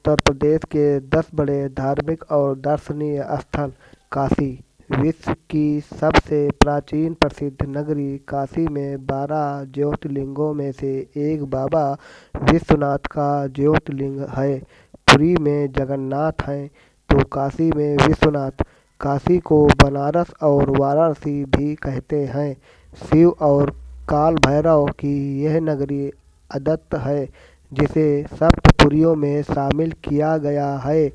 उत्तर प्रदेश के 10 बड़े धार्मिक और दार्शनिक स्थल। काशी विश्व की सबसे प्राचीन प्रसिद्ध नगरी काशी में 12 ज्योतिर्लिंगों में से एक बाबा विश्वनाथ का ज्योतिर्लिंग है। पुरी में जगन्नाथ हैं तो काशी में विश्वनाथ। काशी को बनारस और वाराणसी भी कहते हैं। शिव और काल भैरव की यह नगरी अद्वितीय है, जिसे सप्तपुरियों में शामिल किया गया है।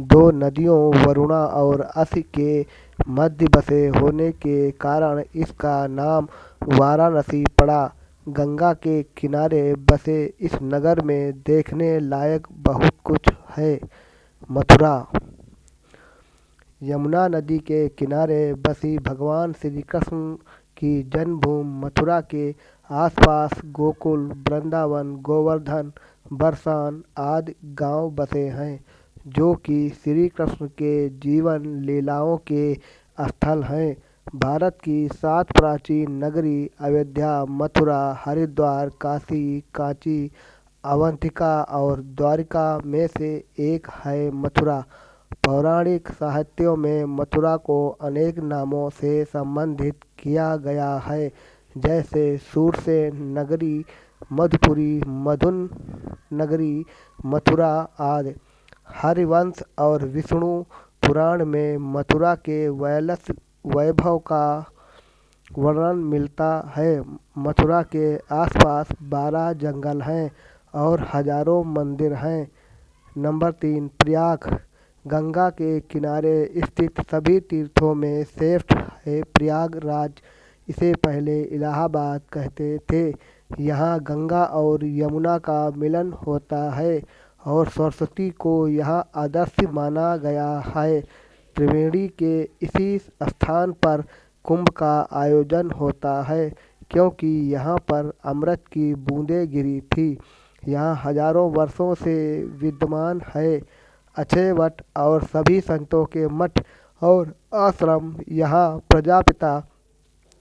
दो नदियों वरुणा और अस्य के मध्य बसे होने के कारण इसका नाम वाराणसी पड़ा। गंगा के किनारे बसे इस नगर में देखने लायक बहुत कुछ है। मथुरा यमुना नदी के किनारे बसी भगवान श्री कृष्ण की जन्मभूमि मथुरा के आसपास गोकुल, वृंदावन, गोवर्धन, बरसाना आदि गांव बसे हैं, जो कि श्री कृष्ण के जीवन लीलाओं के स्थल हैं। भारत की 7 प्राचीन नगरी अयोध्या, मथुरा, हरिद्वार, काशी, कांची, अवंतिका और द्वारिका में से एक है मथुरा। पौराणिक साहित्यों में मथुरा को अनेक नामों से संबोधित किया गया है, जैसे सूरसेन नगरी, मधुपुरी, मधुन नगरी, मथुरा आदि। हरिवंश और विष्णु पुराण में मथुरा के वैभव का वर्णन मिलता है। मथुरा के आसपास 12 जंगल हैं और हजारों मंदिर हैं। नंबर 3, प्रयाग गंगा के किनारे स्थित सभी तीर्थों में श्रेष्ठ है प्रयागराज। इसे पहले इलाहाबाद कहते थे। यहाँ गंगा और यमुना का मिलन होता है और सरस्वती को यहाँ आदर्श माना गया है। त्रिवेणी के इसी स्थान पर कुंभ का आयोजन होता है, क्योंकि यहाँ पर अमृत की बूंदें गिरी थी। यहाँ हजारों वर्षों से विद्यमान है। अक्षय वट और सभी संतों के मठ और आश्रम। यहाँ प्रजापिता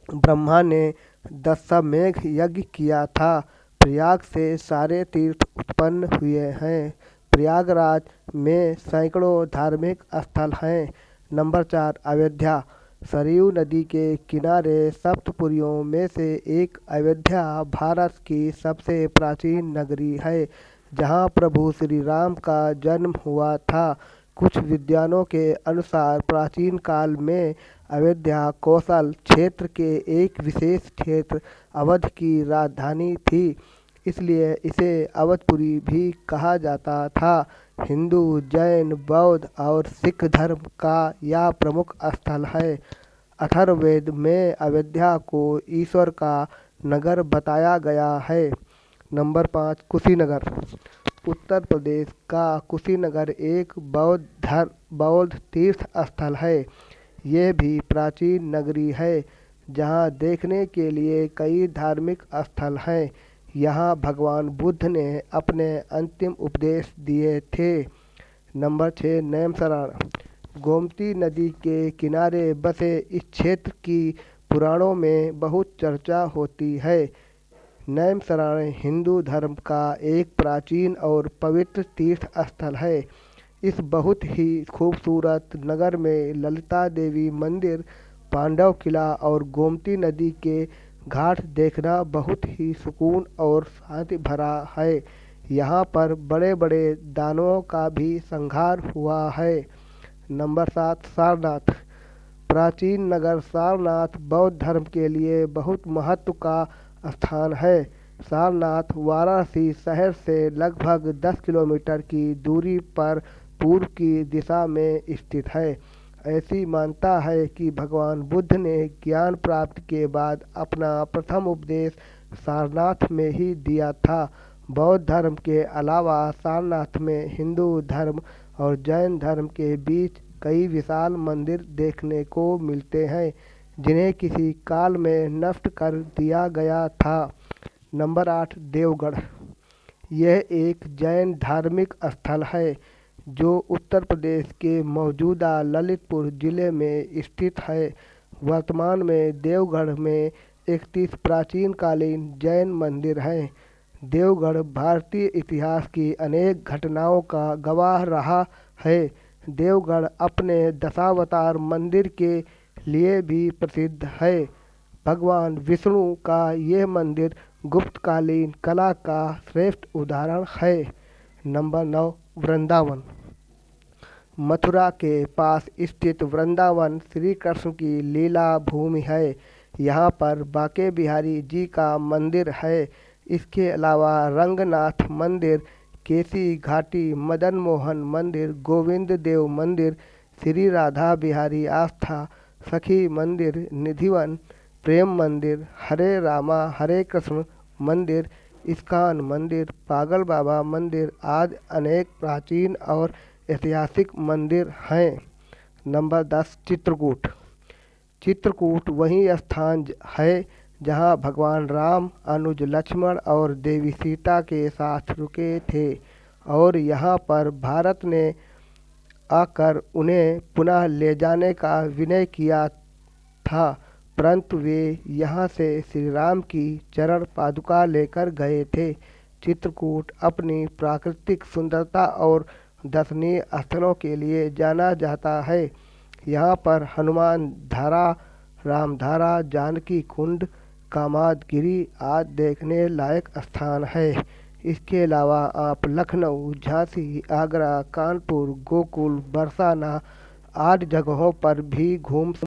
ब्रह्मा ने दशाश्वमेध यज्ञ किया था। प्रयाग से सारे तीर्थ उत्पन्न हुए हैं। प्रयागराज में सैकड़ों धार्मिक स्थल हैं। नंबर 4, अयोध्या सरयू नदी के किनारे सप्तपुरियों में से एक अयोध्या भारत की सबसे प्राचीन नगरी है, जहाँ प्रभु श्री राम का जन्म हुआ था। कुछ विद्वानों के अनुसार प्राचीन काल में अयोध्या कौशल क्षेत्र के एक विशेष क्षेत्र अवध की राजधानी थी, इसलिए इसे अवधपुरी भी कहा जाता था। हिंदू, जैन, बौद्ध और सिख धर्म का यह प्रमुख स्थल है। अथर्ववेद में अयोध्या को ईश्वर का नगर बताया गया है। नंबर 5, कुशीनगर उत्तर प्रदेश का कुशीनगर एक बौद्ध तीर्थ स्थल है। यह भी प्राचीन नगरी है, जहाँ देखने के लिए कई धार्मिक स्थल हैं। यहाँ भगवान बुद्ध ने अपने अंतिम उपदेश दिए थे। नंबर 6, नैमिषारण्य गोमती नदी के किनारे बसे इस क्षेत्र की पुराणों में बहुत चर्चा होती है। नैमिषारण्य हिंदू धर्म का एक प्राचीन और पवित्र तीर्थ स्थल है। इस बहुत ही खूबसूरत नगर में ललिता देवी मंदिर, पांडव किला और गोमती नदी के घाट देखना बहुत ही सुकून और शांति भरा है। यहाँ पर बड़े बड़े दानवों का भी संहार हुआ है। नंबर 7, सारनाथ प्राचीन नगर सारनाथ बौद्ध धर्म के लिए बहुत महत्व का स्थान है। सारनाथ वाराणसी शहर से लगभग 10 किलोमीटर की दूरी पर पूर्व की दिशा में स्थित है। ऐसी मान्यता है कि भगवान बुद्ध ने ज्ञान प्राप्ति के बाद अपना प्रथम उपदेश सारनाथ में ही दिया था। बौद्ध धर्म के अलावा सारनाथ में हिंदू धर्म और जैन धर्म के बीच कई विशाल मंदिर देखने को मिलते हैं, जिन्हें किसी काल में नष्ट कर दिया गया था। नंबर 8, देवगढ़ यह एक जैन धार्मिक स्थल है, जो उत्तर प्रदेश के मौजूदा ललितपुर जिले में स्थित है। वर्तमान में देवगढ़ में 31 प्राचीन कालीन जैन मंदिर हैं। देवगढ़ भारतीय इतिहास की अनेक घटनाओं का गवाह रहा है। देवगढ़ अपने दशावतार मंदिर के लिए भी प्रसिद्ध है। भगवान विष्णु का यह मंदिर गुप्तकालीन कला का श्रेष्ठ उदाहरण है। नंबर 9, वृंदावन। मथुरा के पास स्थित वृंदावन श्री कृष्ण की लीला भूमि है। यहाँ पर बांके बिहारी जी का मंदिर है। इसके अलावा रंगनाथ मंदिर, केसी घाटी मदन मोहन मंदिर, गोविंद देव मंदिर, श्री राधा बिहारी आस्था सखी मंदिर, निधिवन प्रेम मंदिर, हरे रामा हरे कृष्ण मंदिर, इस्कॉन मंदिर, पागल बाबा मंदिर आदि अनेक प्राचीन और ऐतिहासिक मंदिर हैं। नंबर 10, चित्रकूट। चित्रकूट वही स्थान है जहाँ भगवान राम अनुज लक्ष्मण और देवी सीता के साथ रुके थे और यहाँ पर भारत ने आकर उन्हें पुनः ले जाने का विनय किया था, परंतु वे यहाँ से श्री राम की चरण पादुका लेकर गए थे। चित्रकूट अपनी प्राकृतिक सुंदरता और दर्शनीय स्थलों के लिए जाना जाता है। यहाँ पर हनुमान धारा, रामधारा, जानकी कुंड, कामादगिरी आदि देखने लायक स्थान है। इसके अलावा आप लखनऊ, झांसी, आगरा, कानपुर, गोकुल, बरसाना आदि जगहों पर भी घूम